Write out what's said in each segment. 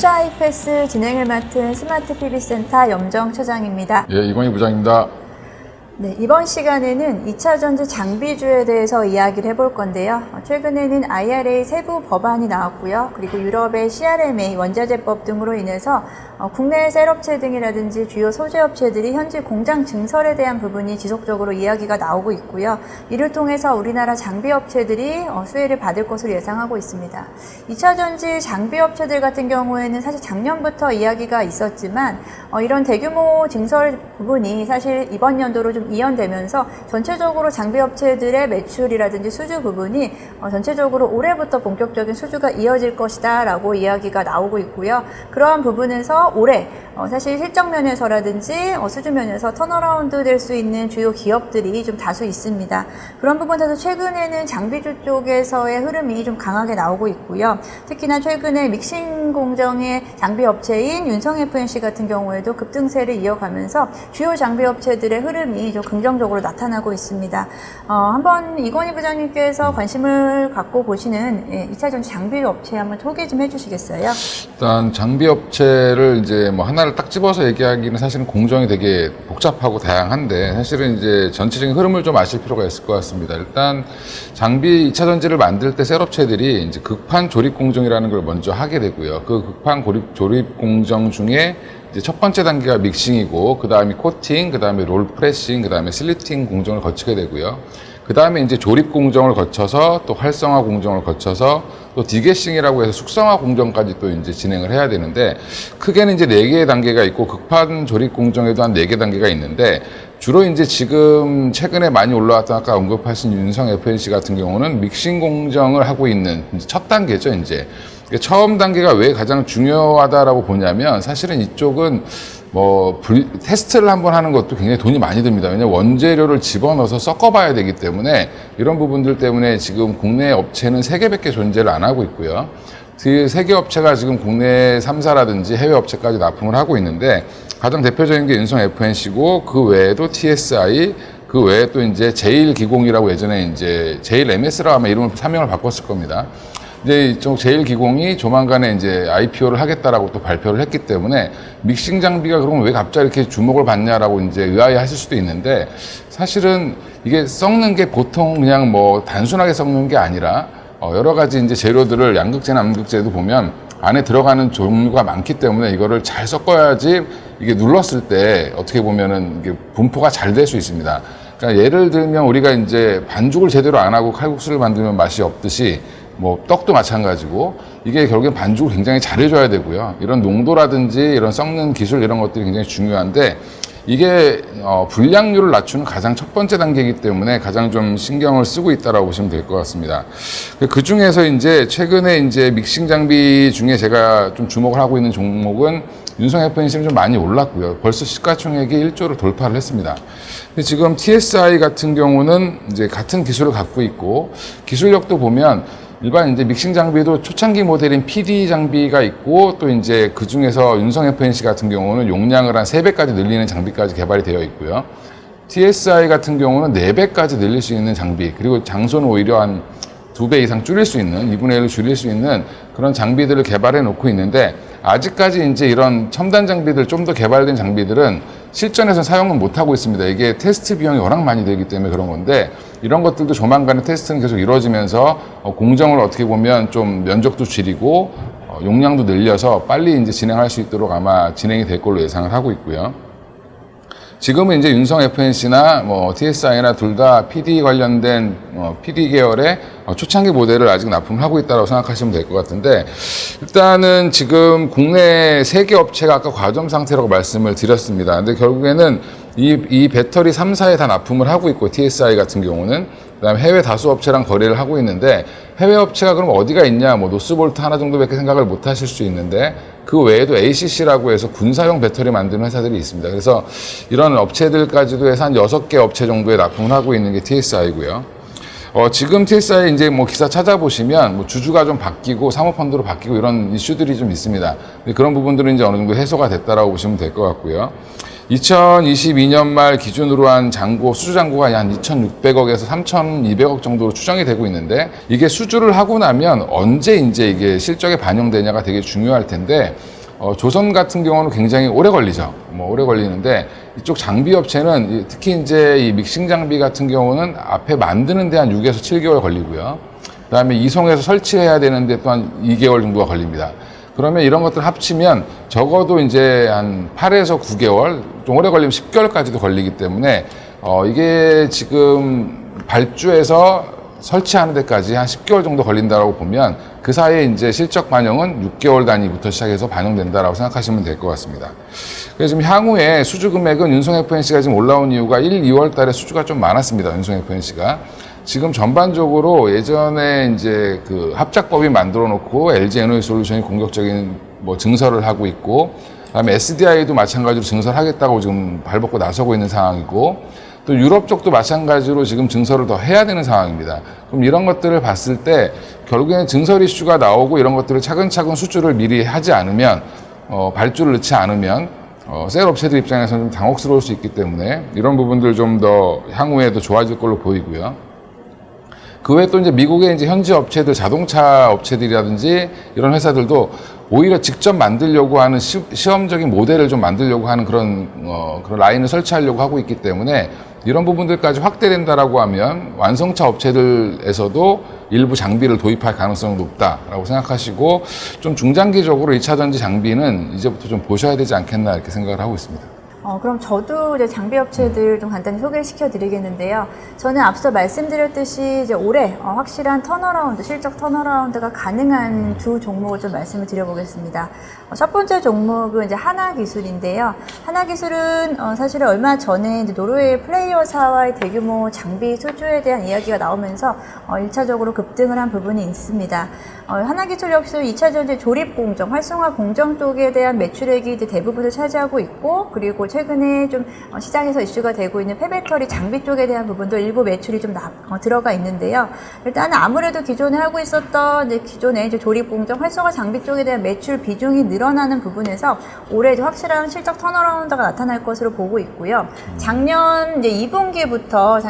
투자 하이패스 진행을 맡은 스마트 PB센터 염정 차장입니다. 예, 이건희 부장입니다. 네, 이번 시간에는 2차전지 장비주에 대해서 이야기를 해볼 건데요. 최근에는 IRA 세부 법안이 나왔고요. 그리고 유럽의 CRMA 원자재법 등으로 인해서 국내 셀업체 등이라든지 주요 소재업체들이 현지 공장 증설에 대한 부분이 지속적으로 이야기가 나오고 있고요. 이를 통해서 우리나라 장비업체들이 수혜를 받을 것으로 예상하고 있습니다. 2차전지 장비업체들 같은 경우에는 사실 작년부터 이야기가 있었지만 이런 대규모 증설 부분이 사실 이번 연도로 좀 이연되면서 전체적으로 장비업체들의 매출이라든지 수주 부분이 전체적으로 올해부터 본격적인 수주가 이어질 것이다 라고 이야기가 나오고 있고요. 그러한 부분에서 올해 사실 실적 면에서라든지 수주 면에서 턴어라운드 될 수 있는 주요 기업들이 좀 다수 있습니다. 그런 부분에서 최근에는 장비주 쪽에서의 흐름이 좀 강하게 나오고 있고요. 특히나 최근에 믹싱 공정의 장비업체인 윤성 FNC 같은 경우에도 급등세를 이어가면서 주요 장비업체들의 흐름이 좀 긍정적으로 나타나고 있습니다. 한번 이건희 부장님께서 관심을 갖고 보시는 2차전지 장비업체 한번 소개 좀 해주시겠어요? 일단 장비업체를 이제 뭐 하나를 딱 집어서 얘기하기는 사실은 공정이 되게 복잡하고 다양한데 사실은 이제 전체적인 흐름을 좀 아실 필요가 있을 것 같습니다. 일단 장비 2차전지를 만들 때 셀업체들이 이제 극판 조립 공정이라는 걸 먼저 하게 되고요. 그 극판 조립 공정 중에 이제 첫 번째 단계가 믹싱이고, 그 다음에 코팅, 그 다음에 롤 프레싱, 그 다음에 슬리팅 공정을 거치게 되고요. 그 다음에 이제 조립 공정을 거쳐서 또 활성화 공정을 거쳐서 또 디게싱이라고 해서 숙성화 공정까지 또 이제 진행을 해야 되는데, 크게는 이제 4개의 단계가 있고, 극판 조립 공정에도 한 4개 단계가 있는데, 주로 이제 지금 최근에 많이 올라왔던 아까 언급하신 윤성 FNC 같은 경우는 믹싱 공정을 하고 있는 이제 첫 단계죠, 이제. 처음 단계가 왜 가장 중요하다라고 보냐면, 사실은 이쪽은 테스트를 한번 하는 것도 굉장히 돈이 많이 듭니다. 왜냐면 원재료를 집어넣어서 섞어봐야 되기 때문에, 이런 부분들 때문에 지금 국내 업체는 3개밖에 존재를 안 하고 있고요. 그 3개 업체가 지금 국내 3사라든지 해외 업체까지 납품을 하고 있는데, 가장 대표적인 게 윤성 FNC고, 그 외에도 TSI, 그 외에 또 이제 제일기공이라고 예전에 이제 제일 MS라고 아마 이름을 사명을 바꿨을 겁니다. 이제 이쪽 제일기공이 조만간에 이제 IPO를 하겠다라고 또 발표를 했기 때문에 믹싱 장비가 그러면 왜 갑자기 이렇게 주목을 받냐라고 이제 의아해 하실 수도 있는데, 사실은 이게 썩는 게 보통 그냥 단순하게 썩는 게 아니라 여러 가지 이제 재료들을 양극재나 암극재도 보면 안에 들어가는 종류가 많기 때문에 이거를 잘 섞어야지 이게 눌렀을 때 어떻게 보면은 이게 분포가 잘 될 수 있습니다. 그러니까 예를 들면 우리가 이제 반죽을 제대로 안 하고 칼국수를 만들면 맛이 없듯이 떡도 마찬가지고, 이게 결국엔 반죽을 굉장히 잘해줘야 되고요. 이런 농도라든지 이런 섞는 기술 이런 것들이 굉장히 중요한데, 이게 불량률을 낮추는 가장 첫 번째 단계이기 때문에 가장 좀 신경을 쓰고 있다라고 보시면 될 것 같습니다. 그 중에서 이제 최근에 이제 믹싱 장비 중에 제가 좀 주목을 하고 있는 종목은 윤성 FNC는 좀 많이 올랐고요. 벌써 시가총액이 1조를 돌파를 했습니다. 근데 지금 TSI 같은 경우는 이제 같은 기술을 갖고 있고, 기술력도 보면 일반 이제 믹싱 장비도 초창기 모델인 PD 장비가 있고, 또 이제 그 중에서 윤성 FNC 같은 경우는 용량을 한 3배까지 늘리는 장비까지 개발이 되어 있고요. TSI 같은 경우는 4배까지 늘릴 수 있는 장비, 그리고 장소는 오히려 한 2배 이상 줄일 수 있는, 2분의 1을 줄일 수 있는 그런 장비들을 개발해 놓고 있는데, 아직까지 이제 이런 첨단 장비들, 좀 더 개발된 장비들은 실전에서 사용은 못하고 있습니다. 이게 테스트 비용이 워낙 많이 들기 때문에 그런 건데, 이런 것들도 조만간에 테스트는 계속 이루어지면서 공정을 어떻게 보면 좀 면적도 줄이고 용량도 늘려서 빨리 이제 진행할 수 있도록 아마 진행이 될 걸로 예상을 하고 있고요. 지금은 이제 윤성 FNC나 TSI나 둘 다 PD 관련된 PD 계열의 초창기 모델을 아직 납품을 하고 있다고 생각하시면 될 것 같은데, 일단은 지금 국내 3개 업체가 아까 과점 상태라고 말씀을 드렸습니다. 근데 결국에는 이 배터리 3사에 다 납품을 하고 있고, TSI 같은 경우는 그다음에 해외 다수 업체랑 거래를 하고 있는데, 해외 업체가 그럼 어디가 있냐, 노스볼트 하나 정도밖에 생각을 못 하실 수 있는데, 그 외에도 ACC라고 해서 군사용 배터리 만드는 회사들이 있습니다. 그래서 이런 업체들까지도 해서 한 6개 업체 정도에 납품을 하고 있는 게 TSI고요. 지금 TSI 이제 기사 찾아보시면 주주가 좀 바뀌고 사모펀드로 바뀌고 이런 이슈들이 좀 있습니다. 그런 부분들은 이제 어느 정도 해소가 됐다라고 보시면 될 것 같고요. 2022년 말 기준으로 한 잔고, 수주 잔고가 한 2,600억에서 3,200억 정도로 추정이 되고 있는데, 이게 수주를 하고 나면 언제 이제 이게 실적에 반영되냐가 되게 중요할 텐데, 조선 같은 경우는 굉장히 오래 걸리죠. 오래 걸리는데, 이쪽 장비 업체는 특히 이제 이 믹싱 장비 같은 경우는 앞에 만드는 데 한 6에서 7개월 걸리고요. 그 다음에 이송해서 설치해야 되는데 또한 2개월 정도가 걸립니다. 그러면 이런 것들 합치면 적어도 이제 한 8에서 9개월, 좀 오래 걸리면 10개월까지도 걸리기 때문에, 이게 지금 발주해서 설치하는 데까지 한 10개월 정도 걸린다고 보면 그 사이에 이제 실적 반영은 6개월 단위부터 시작해서 반영된다라고 생각하시면 될 것 같습니다. 그래서 지금 향후에 수주 금액은 윤성 FNC가 지금 올라온 이유가 1, 2월 달에 수주가 좀 많았습니다. 윤성 FNC가. 지금 전반적으로 예전에 이제 그 합작법이 만들어 놓고 LG 에너지솔루션이 공격적인 증설을 하고 있고, 그다음에 SDI도 마찬가지로 증설하겠다고 지금 발벗고 나서고 있는 상황이고, 또 유럽 쪽도 마찬가지로 지금 증설을 더 해야 되는 상황입니다. 그럼 이런 것들을 봤을 때 결국에는 증설 이슈가 나오고 이런 것들을 차근차근 수주를 미리 하지 않으면, 발주를 넣지 않으면 셀 업체들 입장에서는 좀 당혹스러울 수 있기 때문에 이런 부분들 좀 더 향후에도 좋아질 걸로 보이고요. 그 외에 또 이제 미국의 이제 현지 업체들, 자동차 업체들이라든지 이런 회사들도 오히려 직접 만들려고 하는 시험적인 모델을 좀 만들려고 하는 그런 라인을 설치하려고 하고 있기 때문에 이런 부분들까지 확대된다라고 하면 완성차 업체들에서도 일부 장비를 도입할 가능성이 높다라고 생각하시고, 좀 중장기적으로 2차 전지 장비는 이제부터 좀 보셔야 되지 않겠나 이렇게 생각을 하고 있습니다. 그럼 저도 이제 장비 업체들 좀 간단히 소개를 시켜드리겠는데요. 저는 앞서 말씀드렸듯이 이제 올해 확실한 턴어라운드, 실적 턴어라운드가 가능한 두 종목을 좀 말씀을 드려보겠습니다. 첫 번째 종목은 이제 하나기술인데요. 하나기술은 사실은 얼마 전에 이제 노르웨이 플레이어사와의 대규모 장비 수주에 대한 이야기가 나오면서 1차적으로 급등을 한 부분이 있습니다. 하나기술 역시 2차 전지 조립 공정, 활성화 공정 쪽에 대한 매출액이 이제 대부분을 차지하고 있고, 그리고 최근에 좀 시장에서 이슈가 되고 있는 폐배터리 장비 쪽에 대한 부분도 일부 매출이 좀 들어가 있는데요. 일단은 아무래도 기존에 하고 있었던 기존의 이제 조립 공정, 활성화 장비 쪽에 대한 매출 비중이 늘어나는 부분에서 올해 이제 확실한 실적 턴어라운드가 나타날 것으로 보고 있고요. 작년 2분기부터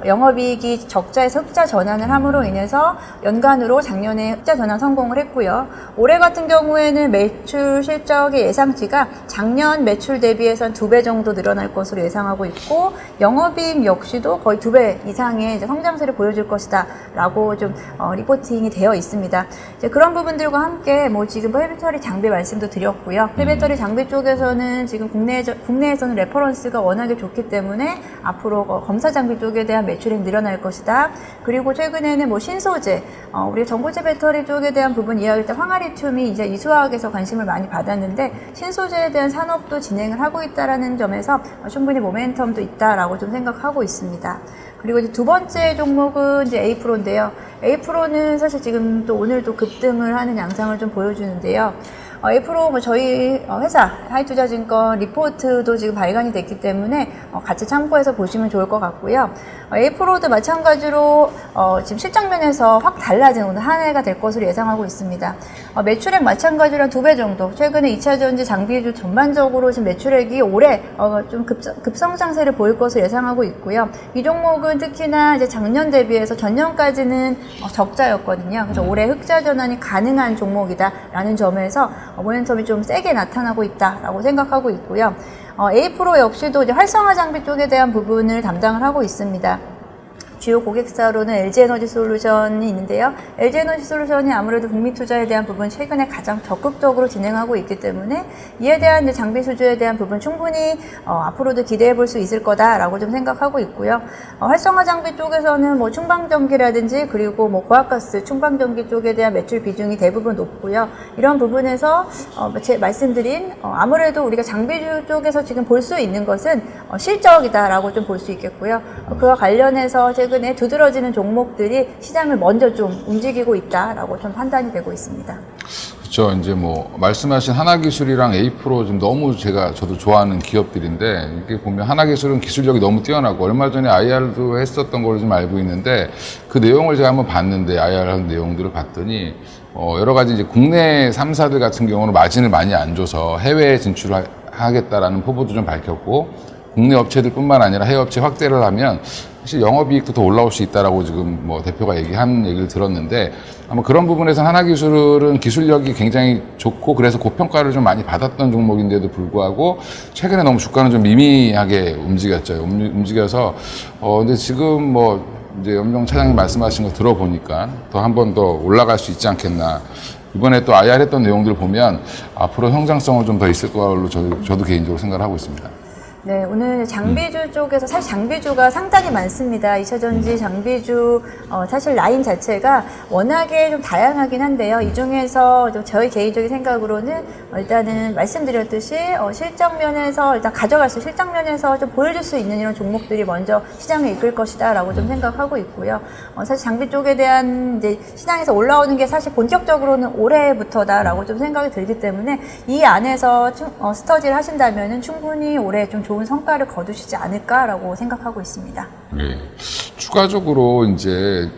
영업이익이 적자에서 흑자 전환을 함으로 인해서 연간으로 작년에 흑자 전환 성공을 했고요. 올해 같은 경우에는 매출 실적의 예상치가 작년 매출 대비해서 2배 정도 늘어날 것으로 예상하고 있고, 영업이익 역시도 거의 2배 이상의 이제 성장세를 보여줄 것이다 라고 좀 리포팅이 되어 있습니다. 이제 그런 부분들과 함께 지금 폐배터리 장비 말씀도 드렸고요. 폐배터리 장비 쪽에서는 지금 국내에서는 레퍼런스가 워낙에 좋기 때문에 앞으로 검사 장비 쪽에 대한 매출이 늘어날 것이다. 그리고 최근에는 신소재, 우리 전고체 배터리 쪽에 대한 부분 이야기할 때 황화리튬이 이제 이수화학에서 관심을 많이 받았는데, 신소재에 대한 산업도 진행을 하고 있다라는 점에서 충분히 모멘텀도 있다라고 좀 생각하고 있습니다. 그리고 이제 두 번째 종목은 이제 에이프로인데요. 에이프로는 사실 지금 또 오늘도 급등을 하는 양상을 좀 보여주는데요. 에이프로 저희 회사 하이투자증권 리포트도 지금 발간이 됐기 때문에 같이 참고해서 보시면 좋을 것 같고요. 에이프로도 마찬가지로 지금 실적면에서 확 달라진 오늘 한 해가 될 것으로 예상하고 있습니다. 매출액 마찬가지로 한 2배 정도. 최근에 2차 전지 장비주 전반적으로 지금 매출액이 올해 좀 급성장세를 보일 것으로 예상하고 있고요. 이 종목은 특히나 이제 작년 대비해서 전년까지는 적자였거든요. 그래서 올해 흑자 전환이 가능한 종목이다라는 점에서 모멘텀이 좀 세게 나타나고 있다라고 생각하고 있고요. 에이프로 역시도 이제 활성화 장비 쪽에 대한 부분을 담당을 하고 있습니다. 주요 고객사로는 LG에너지솔루션이 있는데요. LG에너지솔루션이 아무래도 북미 투자에 대한 부분 최근에 가장 적극적으로 진행하고 있기 때문에 이에 대한 이제 장비 수주에 대한 부분 충분히 앞으로도 기대해 볼 수 있을 거다라고 좀 생각하고 있고요. 활성화 장비 쪽에서는 충방전기라든지 그리고 고압가스 충방전기 쪽에 대한 매출 비중이 대부분 높고요. 이런 부분에서 제 말씀드린 아무래도 우리가 장비주 쪽에서 지금 볼 수 있는 것은 실적이다라고 좀 볼 수 있겠고요. 그와 관련해서 최근에 두드러지는 종목들이 시장을 먼저 좀 움직이고 있다라고 좀 판단이 되고 있습니다. 그렇죠. 이제 말씀하신 하나기술이랑 에이프로 좀 너무 저도 좋아하는 기업들인데, 이게 보면 하나기술은 기술력이 너무 뛰어나고 얼마 전에 IR도 했었던 걸로 좀 알고 있는데, 그 내용을 제가 한번 봤는데 IR 하는 내용들을 봤더니 여러 가지 이제 국내 3사들 같은 경우는 마진을 많이 안 줘서 해외에 진출을 하겠다라는 포부도 좀 밝혔고, 국내 업체들뿐만 아니라 해외 업체 확대를 하면 사실 영업이익도 더 올라올 수 있다라고 지금 뭐 대표가 얘기한 얘기를 들었는데, 아마 그런 부분에서 하나기술은 기술력이 굉장히 좋고 그래서 고평가를 좀 많이 받았던 종목인데도 불구하고 최근에 너무 주가는 좀 미미하게 움직여서 근데 지금 뭐 이제 염정 차장님 말씀하신 거 들어보니까 더 한 번 더 올라갈 수 있지 않겠나. 이번에 또 IR 했던 내용들 보면 앞으로 성장성은 좀 더 있을 걸로 저도 개인적으로 생각을 하고 있습니다. 네, 오늘 장비주 쪽에서 사실 장비주가 상당히 많습니다. 2차전지 장비주 사실 라인 자체가 워낙에 좀 다양하긴 한데요. 이 중에서 저희 개인적인 생각으로는 일단은 말씀드렸듯이 실적면에서 일단 실적면에서 좀 보여줄 수 있는 이런 종목들이 먼저 시장을 이끌 것이다라고 좀 생각하고 있고요. 사실 장비 쪽에 대한 이제 시장에서 올라오는 게 사실 본격적으로는 올해부터다라고 좀 생각이 들기 때문에 이 안에서 스터디를 하신다면은 충분히 올해 좀 좋은 성과를 거두시지 않을까라고 생각하고 있습니다. 네. 추가적으로 이제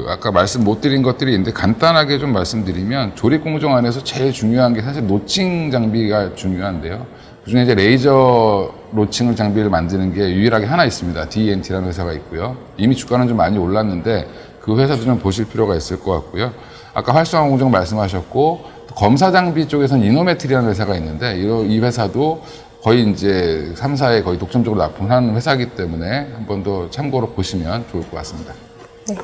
아까 말씀 못 드린 것들이 있는데 간단하게 좀 말씀드리면 조립 공정 안에서 제일 중요한 게 사실 노칭 장비가 중요한데요. 그중에 이제 레이저 노칭 장비를 만드는 게 유일하게 하나 있습니다. DNT라는 회사가 있고요. 이미 주가는 좀 많이 올랐는데 그 회사도 좀 보실 필요가 있을 것 같고요. 아까 활성화 공정 말씀하셨고 검사 장비 쪽에서는 이노메트리라는 회사가 있는데 이 회사도 거의 이제 3사에 거의 독점적으로 납품하는 회사이기 때문에 한 번 더 참고로 보시면 좋을 것 같습니다. 네.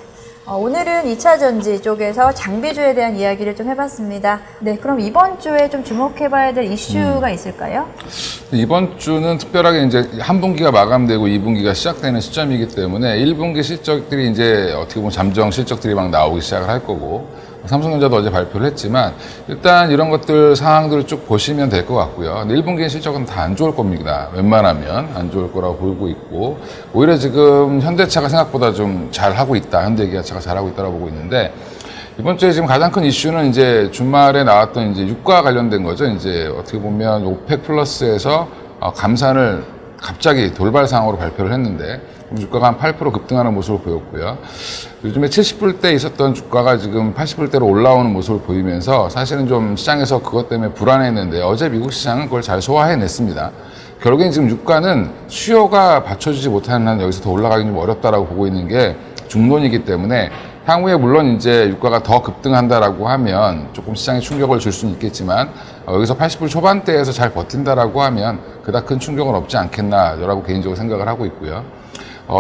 오늘은 2차전지 쪽에서 장비주에 대한 이야기를 좀 해봤습니다. 네, 그럼 이번 주에 좀 주목해봐야 될 이슈가 있을까요? 이번 주는 특별하게 이제 한 분기가 마감되고 2분기가 시작되는 시점이기 때문에 1분기 실적들이 이제 어떻게 보면 잠정 실적들이 막 나오기 시작을 할 거고, 삼성전자도 어제 발표를 했지만 일단 이런 것들 상황들을 쭉 보시면 될 것 같고요. 근데 1분기 실적은 다 안 좋을 겁니다. 웬만하면 안 좋을 거라고 보고 있고, 오히려 지금 현대차가 생각보다 좀 잘하고 있다. 현대기아차가 잘하고 있다고 보고 있는데, 이번 주에 지금 가장 큰 이슈는 이제 주말에 나왔던 이제 유가 관련된 거죠. 이제 어떻게 보면 오펙 플러스에서 감산을 갑자기 돌발 상황으로 발표를 했는데 주가가 한 8% 급등하는 모습을 보였고요. 요즘에 70불대 있었던 주가가 지금 80불대로 올라오는 모습을 보이면서 사실은 좀 시장에서 그것 때문에 불안했는데 어제 미국 시장은 그걸 잘 소화해냈습니다. 결국엔 지금 유가는 수요가 받쳐주지 못하는 한 여기서 더 올라가기 좀 어렵다라고 보고 있는 게 중론이기 때문에 향후에 물론 이제 유가가 더 급등한다라고 하면 조금 시장에 충격을 줄 수는 있겠지만 여기서 80불 초반대에서 잘 버틴다라고 하면 그닥 큰 충격은 없지 않겠나라고 개인적으로 생각을 하고 있고요.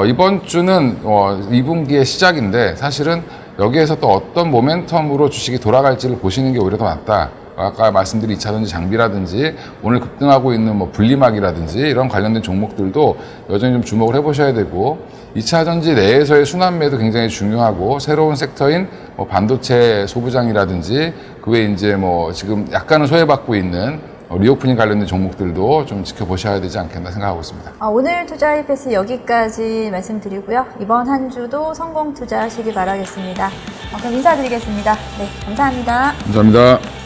이번 주는 2분기의 시작인데 사실은 여기에서 또 어떤 모멘텀으로 주식이 돌아갈지를 보시는 게 오히려 더 낫다. 아까 말씀드린 2차전지 장비라든지 오늘 급등하고 있는 뭐 분리막이라든지 이런 관련된 종목들도 여전히 좀 주목을 해보셔야 되고, 2차전지 내에서의 순환매도 굉장히 중요하고 새로운 섹터인 뭐 반도체 소부장이라든지 그 외에 이제 뭐 지금 약간은 소외받고 있는 리오프닝 관련된 종목들도 좀 지켜보셔야 되지 않겠나 생각하고 있습니다. 오늘 투자 하이패스 여기까지 말씀드리고요. 이번 한 주도 성공 투자하시기 바라겠습니다. 그럼 인사드리겠습니다. 네, 감사합니다. 감사합니다.